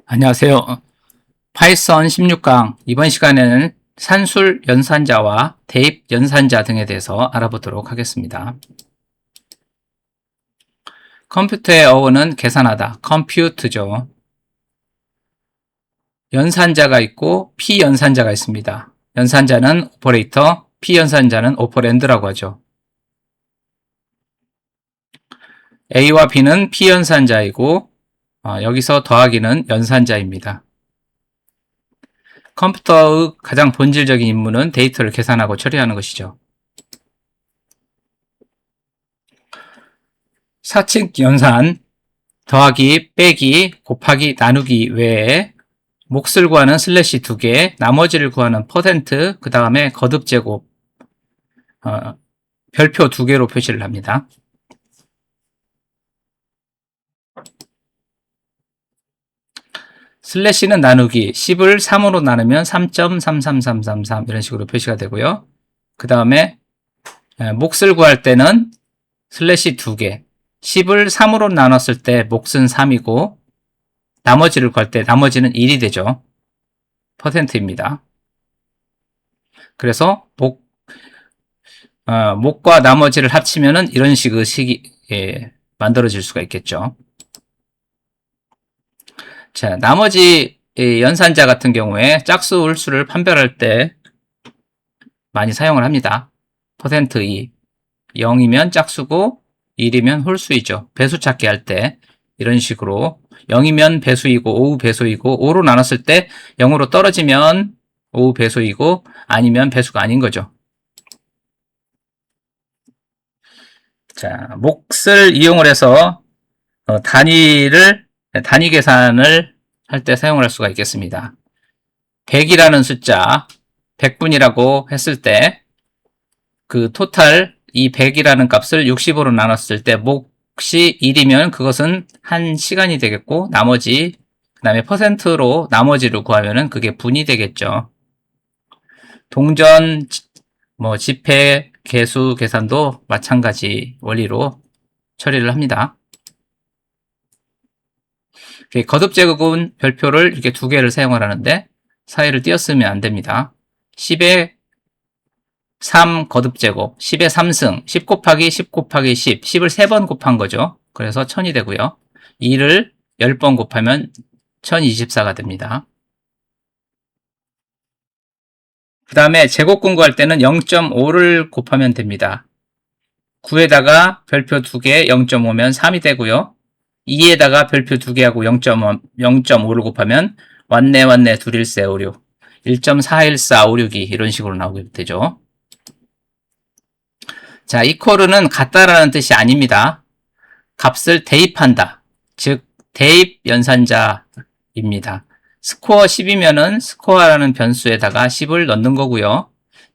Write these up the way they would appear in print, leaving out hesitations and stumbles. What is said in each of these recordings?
안녕하세요. 파이썬 16강 이번 시간에는 산술 연산자와 대입 연산자 등에 대해서 알아보도록 하겠습니다. 컴퓨터의 어원은 계산하다, compute죠. 연산자가 있고 피연산자가 있습니다. 연산자는 오퍼레이터, 피연산자는 오퍼랜드라고 하죠. A와 B는 피연산자이고 여기서 더하기는 연산자입니다. 컴퓨터의 가장 본질적인 임무는 데이터를 계산하고 처리하는 것이죠. 사칙 연산, 더하기, 빼기, 곱하기, 나누기 외에 몫을 구하는 슬래시 2개, 나머지를 구하는 퍼센트, 그 다음에 거듭 제곱, 별표 2개로 표시를 합니다. 슬래시는 나누기, 10을 3으로 나누면 3.33333 이런 식으로 표시가 되고요. 그 다음에 몫을 구할 때는 슬래시 2개, 10을 3으로 나눴을 때 몫은 3이고 나머지를 구할 때 나머지는 1이 되죠. 퍼센트입니다. 그래서 목과 나머지를 합치면은 이런 식의 식이 만들어질 수가 있겠죠. 자, 나머지 연산자 같은 경우에 짝수 홀수를 판별할 때 많이 사용을 합니다. 퍼센트 2, 0이면 짝수고 1이면 홀수이죠. 배수 찾기 할 때 이런 식으로 0이면 배수이고 5 배수이고 5로 나눴을 때 0으로 떨어지면 5 배수이고 아니면 배수가 아닌 거죠. 자, 몫을 이용을 해서 단위 계산을 할 때 사용을 할 수가 있겠습니다. 100이라는 숫자, 100분이라고 했을 때 그 토탈 이 100이라는 값을 60으로 나눴을 때 몫이 1이면 그것은 1시간이 되겠고 나머지 그 다음에 퍼센트로 나머지를 구하면은 그게 분이 되겠죠. 동전 지폐 개수 계산도 마찬가지 원리로 처리를 합니다. 거듭 제곱은 별표를 이렇게 2개를 사용을 하는데 사이를 띄었으면 안 됩니다. 10의 3 거듭 제곱, 10의 3승, 10 곱하기 10 곱하기 10, 10을 3번 곱한 거죠. 그래서 1000이 되고요. 2를 10번 곱하면 1024가 됩니다. 그 다음에 제곱 공부할 때는 0.5를 곱하면 됩니다. 9에다가 별표 2개 0.5면 3이 되고요. 2에다가 별표 2개하고 0.5를 곱하면 왔네 둘일세 56, 1.41456이 이런 식으로 나오게 되죠. 자, equal는 같다라는 뜻이 아닙니다. 값을 대입한다. 즉 대입 연산자입니다. 스코어 10이면은 스코어라는 변수에다가 10을 넣는 거고요.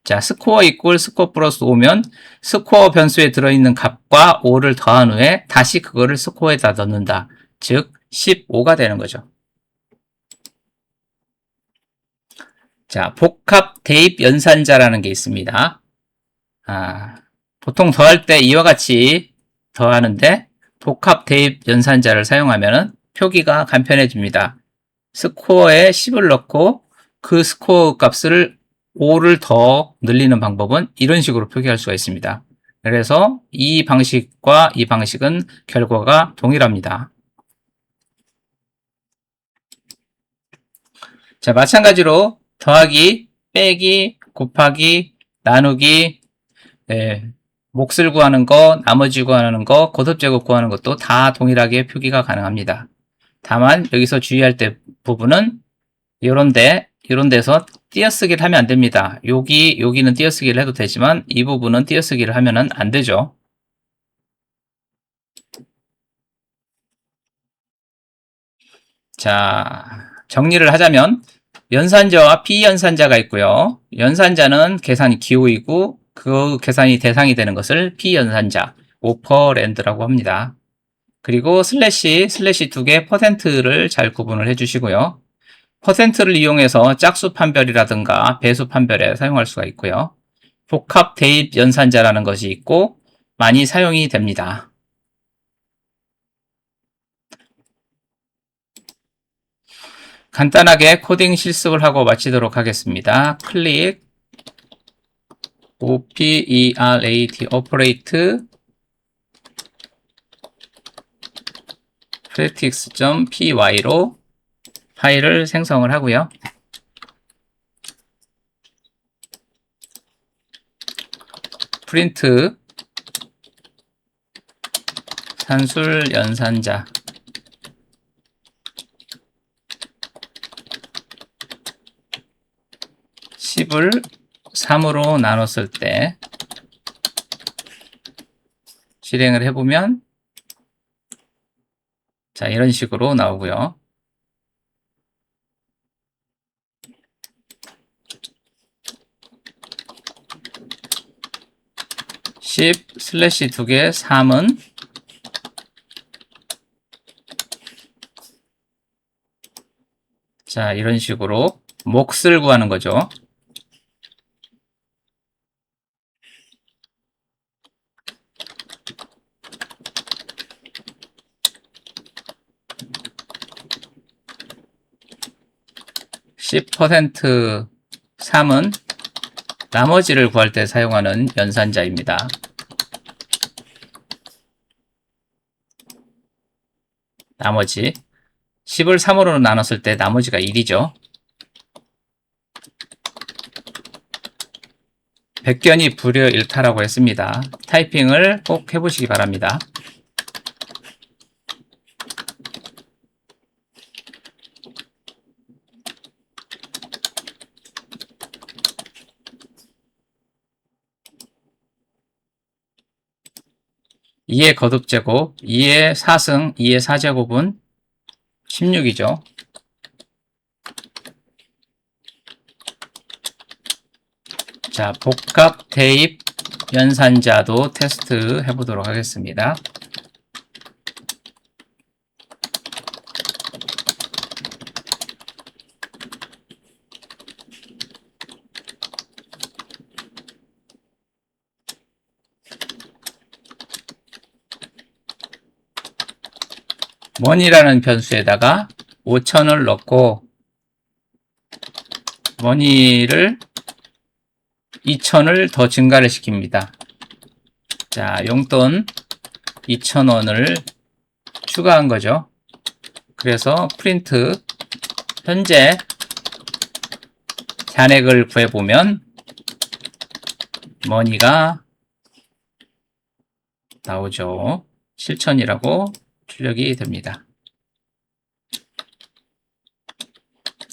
자, 스코어 이퀄 스코어 플러스 5면 스코어 변수에 들어있는 값과 5를 더한 후에 다시 그거를 스코어에다 넣는다. 즉 15가 되는 거죠. 자, 복합 대입 연산자라는 게 있습니다. 보통 더할 때 이와 같이 더하는데 복합 대입 연산자를 사용하면 표기가 간편해집니다. 스코어에 10을 넣고 그 스코어 값을 5를 더 늘리는 방법은 이런 식으로 표기할 수가 있습니다. 그래서 이 방식과 이 방식은 결과가 동일합니다. 자, 마찬가지로 더하기, 빼기, 곱하기, 나누기, 몫을 구하는 거, 나머지 구하는 거, 거듭제곱 구하는 것도 다 동일하게 표기가 가능합니다. 다만 여기서 주의할 때 부분은 이런 데서 띄어쓰기를 하면 안 됩니다. 여기는 띄어쓰기를 해도 되지만 이 부분은 띄어쓰기를 하면은 안 되죠. 자, 정리를 하자면 연산자와 피연산자가 있고요. 연산자는 계산이 기호이고 그 계산이 대상이 되는 것을 피연산자, 오퍼랜드라고 합니다. 그리고 슬래시 2개 퍼센트를 잘 구분을 해주시고요. 퍼센트를 이용해서 짝수 판별이라든가 배수 판별에 사용할 수가 있고요. 복합 대입 연산자라는 것이 있고 많이 사용이 됩니다. 간단하게 코딩 실습을 하고 마치도록 하겠습니다. 클릭, operate, operate, practice.py로 파일을 생성을 하고요. 프린트 산술 연산자 10을 3으로 나눴을 때 실행을 해보면 자, 이런 식으로 나오고요. 10 슬래시 2개 3은 자, 이런 식으로 몫을 구하는 거죠. (10% 3은) 나머지를 구할 때 사용하는 연산자입니다. 나머지 10을 3으로 나눴을 때 나머지가 1이죠. 백견이 불여일타라고 했습니다. 타이핑을 꼭 해보시기 바랍니다. (2의 거듭제곱) 2의 4승 2의 4제곱은 16이죠. 자, 복합 대입 연산자도 테스트 해보도록 하겠습니다. money라는 변수에다가 5,000을 넣고 money를 2,000을 더 증가를 시킵니다. 자, 용돈 2,000원을 추가한 거죠. 그래서 프린트 현재 잔액을 구해보면 money가 나오죠. 7,000이라고 출력이 됩니다.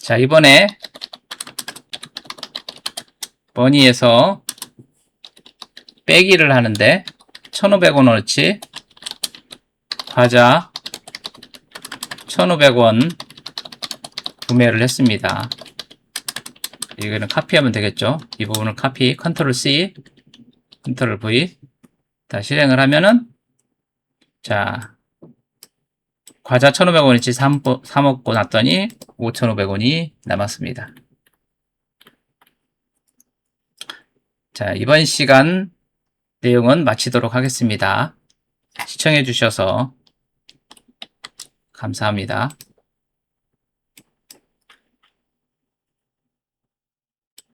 자, 이번에 money에서 빼기를 하는데 1,500원어치 과자 1,500원 구매를 했습니다. 이거는 카피하면 되겠죠. 이 부분을 카피, 컨트롤 C, 컨트롤 V. 다 실행을 하면은 자, 과자 1,500원어치 사 먹고 났더니 5,500원이 남았습니다. 자, 이번 시간 내용은 마치도록 하겠습니다. 시청해 주셔서 감사합니다.